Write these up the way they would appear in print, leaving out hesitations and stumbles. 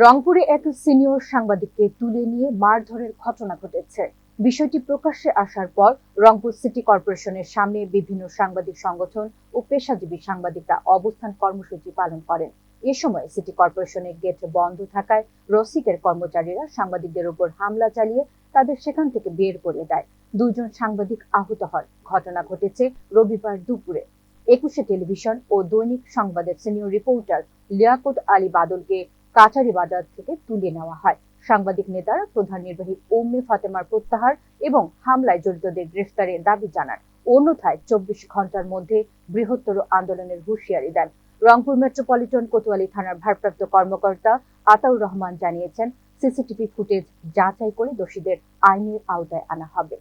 রংপুরে এক সিনিয়র সাংবাদিককে তুলে নিয়ে মারধরের ঘটনা ঘটেছে। বিষয়টি প্রকাশ্যে আসার পর রংপুর সিটি কর্পোরেশনের সামনে বিভিন্ন সাংবাদিক সংগঠন ও পেশাজীবী সাংবাদিকরা অবস্থান কর্মসূচি পালন করেন। এ সময় সিটি কর্পোরেশনের গেট বন্ধ থাকায় রসিকের কর্মচারীরা সাংবাদিকদের উপর হামলা চালিয়ে তাদের সেখান থেকে বের করে দেয়। দুজন সাংবাদিক আহত হন। ঘটনা ঘটেছে রবিবার দুপুরে। ২১ টেলিভিশন ও দৈনিক সংবাদের সিনিয়র রিপোর্টার লিয়াকত আলী বাদলকে কাচারি বাজার থেকে তুলে নেওয়া হয়। সাংবাদিক নেতারা প্রধান নির্বাহী উম্মে ফাতেমার প্রত্যাহার এবং হামলায় জড়িতদের গ্রেফতারের দাবি জানান। অন্যথায় ২৪ ঘন্টার মধ্যে বৃহত্তর আন্দোলনের হুঁশিয়ারি দেন। রংপুর মেট্রোপলিটন কোতোয়ালি থানার ভারপ্রাপ্ত কর্মকর্তা আতাউর রহমান জানিয়েছেন, সিসিটিভি ফুটেজ যাচাই করে দোষীদের আইনের আওতায় আনা হবে।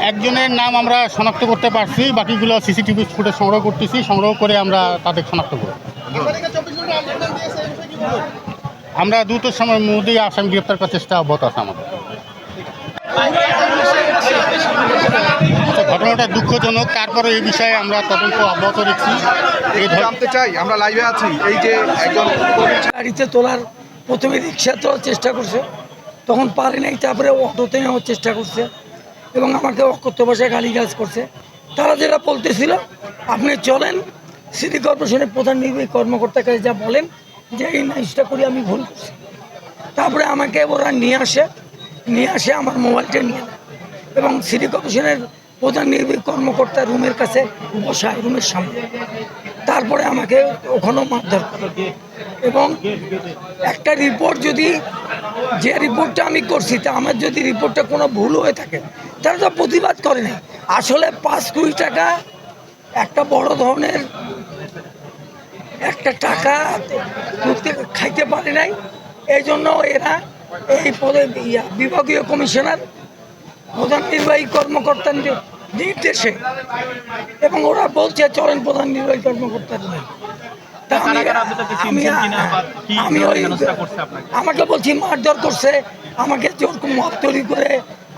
একজনের নাম আমরা শনাক্ত করতে পারছি, বাকিগুলো সিসিটিভি ফুটেজ সংগ্রহ করতেছি। সংগ্রহ করে আমরা তাদের শনাক্ত করব। আমরা দ্রুত সময়ের মধ্যেই আসামি গ্রেপ্তার করার চেষ্টা অব্যাহত আছে আমাদের। ঘটনাটা দুঃখজনক, তারপরে এই বিষয়ে আমরা তদন্ত অব্যাহত রেখেছি। জানতে চাই, আমরা লাইভে আছি, এই যে একজন গাড়িতে তোলার প্রথমে রিক্সা তোলার চেষ্টা করছে, তখন পারে নাই, তারপরে অটোতে নেওয়ার চেষ্টা করছে এবং আমাকে অকথ্য ভাষায় গালিগালাজ করছে। তারা যেটা বলতেছিল, আপনি চলেন সিটি কর্পোরেশনের প্রধান নির্বাহী কর্মকর্তার কাছে যা বলেন যে এই নাইজটা করি আমি ভুল করছি। তারপরে আমাকে ওরা নিয়ে আসে আমার মোবাইলটা নিয়ে নেয় এবং সিটি কর্পোরেশনের প্রধান নির্বাহী কর্মকর্তা রুমের কাছে বসায়, রুমের সামনে। তারপরে আমাকে ওখানেও মারধর করে এবং একটা রিপোর্ট, যদি যে রিপোর্টটা আমি করছি তা আমার যদি রিপোর্টটা কোনো ভুল হয়ে থাকে তারা তো প্রতিবাদ করে না। আসলে 5 কোটি টাকা একটা বড় ধরনের একটা টাকা খাইতে পারে নাই, এই জন্য এরা এই পদে বিভাগীয় কমিশনার প্রধান নির্বাহী কর্মকর্তার নির্দেশে এবং ওরা বলছে চলেন প্রধান নির্বাহী কর্মকর্তার আমাকে বলছি মারধর করছে, আমাকে জোর মদ তৈরি করে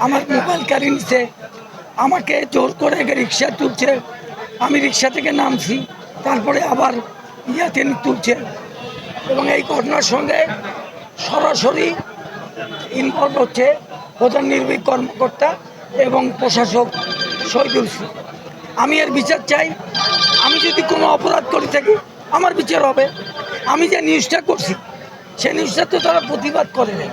আমার মোবাইল কাড়ি নিচ্ছে, আমাকে জোর করে রিক্সা তুলছে, আমি রিক্সা থেকে নামছি, তারপরে আবার ইয়াতে তুলছে এবং এই ঘটনার সঙ্গে সরাসরি ইনভলভ হচ্ছে প্রধান নির্বাহী কর্মকর্তা এবং প্রশাসক শহীদুল। আমি এর বিচার চাই। আমি যদি কোনো অপরাধ করে থাকি আমার বিচার হবে। আমি যে নিউজটা করছি সেই নিউজটা তো তারা প্রতিবাদ করে না।